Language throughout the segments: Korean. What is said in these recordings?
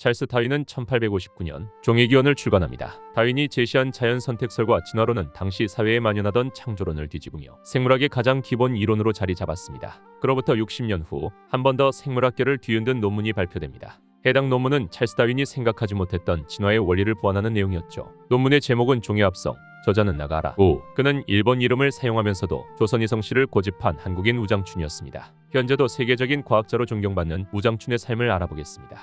찰스 다윈은 1859년 종이기원을 출간합니다. 다윈이 제시한 자연 선택설과 진화론은 당시 사회에 만연하던 창조론을 뒤집으며 생물학의 가장 기본 이론으로 자리 잡았습니다. 그로부터 60년 후 한 번 더 생물학계를 뒤흔든 논문이 발표됩니다. 해당 논문은 찰스 다윈이 생각하지 못했던 진화의 원리를 보완하는 내용이었죠. 논문의 제목은 종의 합성, 저자는 나가하라. 그는 일본 이름을 사용하면서도 조선이성씨를 고집한 한국인 우장춘이었습니다. 현재도 세계적인 과학자로 존경받는 우장춘의 삶을 알아보겠습니다.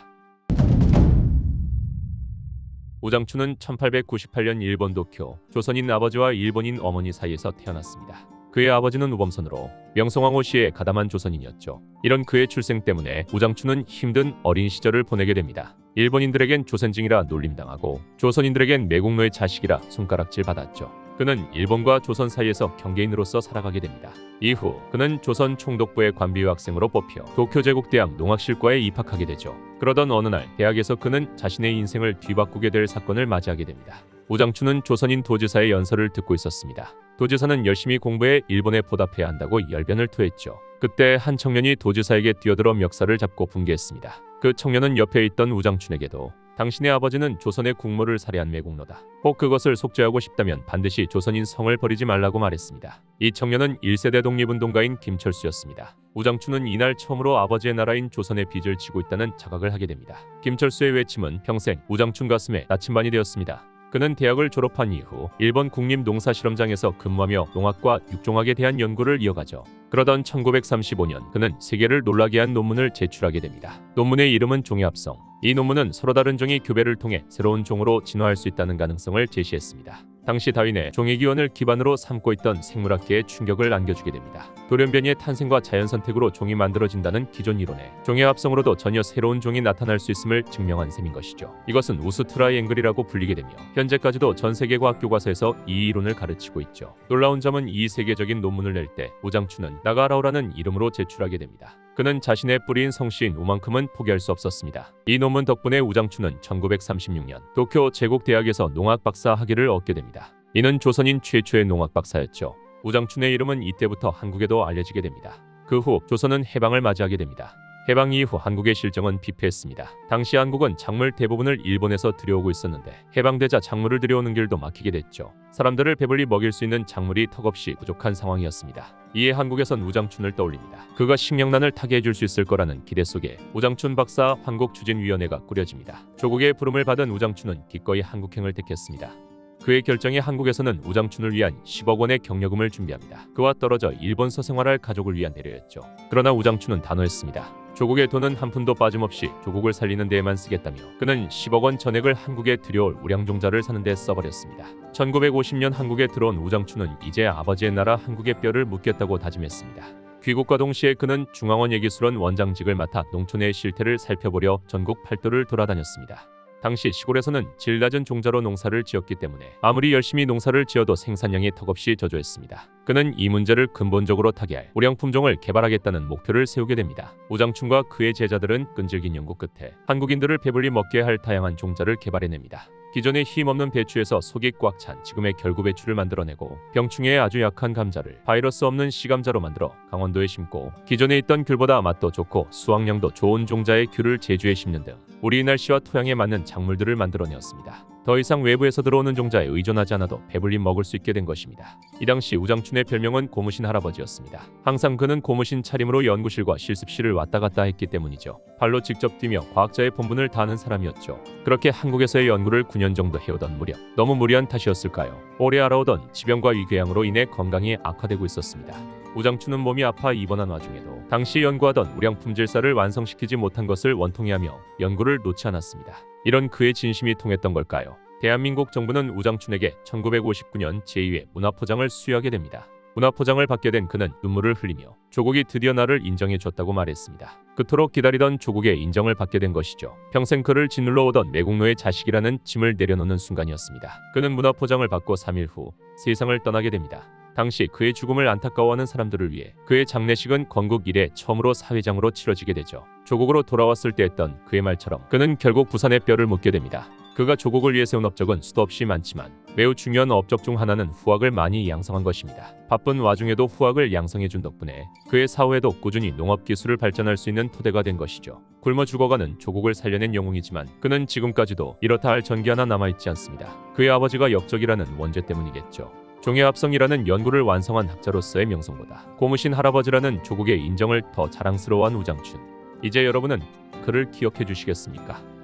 우장춘은 1898년 일본 도쿄, 조선인 아버지와 일본인 어머니 사이에서 태어났습니다. 그의 아버지는 우범선으로 명성황후시의 가담한 조선인이었죠. 이런 그의 출생 때문에 우장춘은 힘든 어린 시절을 보내게 됩니다. 일본인들에겐 조선징이라 놀림당하고 조선인들에겐 매국노의 자식이라 손가락질 받았죠. 그는 일본과 조선 사이에서 경계인으로서 살아가게 됩니다. 이후 그는 조선 총독부의 관비유학생으로 뽑혀 도쿄제국대학 농학실과에 입학하게 되죠. 그러던 어느 날 대학에서 그는 자신의 인생을 뒤바꾸게 될 사건을 맞이하게 됩니다. 우장춘은 조선인 도지사의 연설을 듣고 있었습니다. 도지사는 열심히 공부해 일본에 보답해야 한다고 열변을 토했죠. 그때 한 청년이 도지사에게 뛰어들어 멱살을 잡고 분개했습니다. 그 청년은 옆에 있던 우장춘에게도 당신의 아버지는 조선의 국모를 살해한 매국노다. 혹 그것을 속죄하고 싶다면 반드시 조선인 성을 버리지 말라고 말했습니다. 이 청년은 1세대 독립운동가인 김철수였습니다. 우장춘은 이날 처음으로 아버지의 나라인 조선의 빚을 지고 있다는 자각을 하게 됩니다. 김철수의 외침은 평생 우장춘 가슴에 나침반이 되었습니다. 그는 대학을 졸업한 이후 일본 국립농사실험장에서 근무하며 농학과 육종학에 대한 연구를 이어가죠. 그러던 1935년 그는 세계를 놀라게 한 논문을 제출하게 됩니다. 논문의 이름은 종의 합성. 이 논문은 서로 다른 종이 교배를 통해 새로운 종으로 진화할 수 있다는 가능성을 제시했습니다. 당시 다윈의 종이기원을 기반으로 삼고 있던 생물학계에 충격을 안겨주게 됩니다. 돌연변이의 탄생과 자연선택으로 종이 만들어진다는 기존 이론에 종의 합성으로도 전혀 새로운 종이 나타날 수 있음을 증명한 셈인 것이죠. 이것은 우수 트라이앵글이라고 불리게 되며 현재까지도 전 세계 과학 교과서에서 이 이론을 가르치고 있죠. 놀라운 점은 이 세계적인 논문을 낼 때 우장춘은 나가라오라는 이름으로 제출하게 됩니다. 그는 자신의 뿌리인 성씨인 우만큼은 포기할 수 없었습니다. 이 논문 덕분에 우장춘은 1936년 도쿄 제국대학에서 농학 박사 학위를 얻게 됩니다. 이는 조선인 최초의 농학 박사였죠. 우장춘의 이름은 이때부터 한국에도 알려지게 됩니다. 그 후 조선은 해방을 맞이하게 됩니다. 해방 이후 한국의 실정은 비패했습니다. 당시 한국은 작물 대부분을 일본에서 들여오고 있었는데 해방되자 작물을 들여오는 길도 막히게 됐죠. 사람들을 배불리 먹일 수 있는 작물이 턱없이 부족한 상황이었습니다. 이에 한국에선 우장춘을 떠올립니다. 그가 식량난을 타게 해줄 수 있을 거라는 기대 속에 우장춘 박사 한국추진위원회가 꾸려집니다. 조국의 부름을 받은 우장춘은 기꺼이 한국행을 택했습니다. 그의 결정에 한국에서는 우장춘을 위한 10억 원의 경력금을 준비합니다. 그와 떨어져 일본서 생활할 가족을 위한 배려였죠. 그러나 우장춘은 단호했습니다. 조국의 돈은 한 푼도 빠짐없이 조국을 살리는 데에만 쓰겠다며 그는 10억 원 전액을 한국에 들여올 우량종자를 사는 데 써버렸습니다. 1950년 한국에 들어온 우장춘은 이제 아버지의 나라 한국의 뼈를 묻겠다고 다짐했습니다. 귀국과 동시에 그는 중앙원 예기술원 원장직을 맡아 농촌의 실태를 살펴보려 전국 팔도를 돌아다녔습니다. 당시 시골에서는 질 낮은 종자로 농사를 지었기 때문에 아무리 열심히 농사를 지어도 생산량이 턱없이 저조했습니다. 그는 이 문제를 근본적으로 타개할 우량품종을 개발하겠다는 목표를 세우게 됩니다. 우장춘과 그의 제자들은 끈질긴 연구 끝에 한국인들을 배불리 먹게 할 다양한 종자를 개발해냅니다. 기존의 힘없는 배추에서 속이 꽉 찬 지금의 결구 배추를 만들어내고 병충해에 아주 약한 감자를 바이러스 없는 씨감자로 만들어 강원도에 심고 기존에 있던 귤보다 맛도 좋고 수확량도 좋은 종자의 귤을 제주에 심는 등 우리 날씨와 토양에 맞는 작물들을 만들어내었습니다. 더 이상 외부에서 들어오는 종자에 의존하지 않아도 배불리 먹을 수 있게 된 것입니다. 이 당시 우장춘의 별명은 고무신 할아버지였습니다. 항상 그는 고무신 차림으로 연구실과 실습실을 왔다 갔다 했기 때문이죠. 발로 직접 뛰며 과학자의 본분을 다하는 사람이었죠. 그렇게 한국에서의 연구를 9년 정도 해오던 무렵 너무 무리한 탓이었을까요? 오래 알아오던 지병과 위궤양으로 인해 건강이 악화되고 있었습니다. 우장춘은 몸이 아파 입원한 와중에도 당시 연구하던 우량품질사를 완성시키지 못한 것을 원통해하며 연구를 놓지 않았습니다. 이런 그의 진심이 통했던 걸까요? 대한민국 정부는 우장춘에게 1959년 제2회 문화포장을 수여하게 됩니다. 문화포장을 받게 된 그는 눈물을 흘리며 조국이 드디어 나를 인정해줬다고 말했습니다. 그토록 기다리던 조국의 인정을 받게 된 것이죠. 평생 그를 짓눌러 오던 매국노의 자식이라는 짐을 내려놓는 순간이었습니다. 그는 문화포장을 받고 3일 후 세상을 떠나게 됩니다. 당시 그의 죽음을 안타까워하는 사람들을 위해 그의 장례식은 건국 이래 처음으로 사회장으로 치러지게 되죠. 조국으로 돌아왔을 때 했던 그의 말처럼 그는 결국 부산에 뼈를 묻게 됩니다. 그가 조국을 위해 세운 업적은 수도 없이 많지만 매우 중요한 업적 중 하나는 후학을 많이 양성한 것입니다. 바쁜 와중에도 후학을 양성해준 덕분에 그의 사후에도 꾸준히 농업 기술을 발전할 수 있는 토대가 된 것이죠. 굶어 죽어가는 조국을 살려낸 영웅이지만 그는 지금까지도 이렇다 할 전기 하나 남아있지 않습니다. 그의 아버지가 역적이라는 원죄 때문이겠죠. 종해합성이라는 연구를 완성한 학자로서의 명성보다 고무신 할아버지라는 조국의 인정을 더 자랑스러워한 우장춘. 이제 여러분은 그를 기억해 주시겠습니까?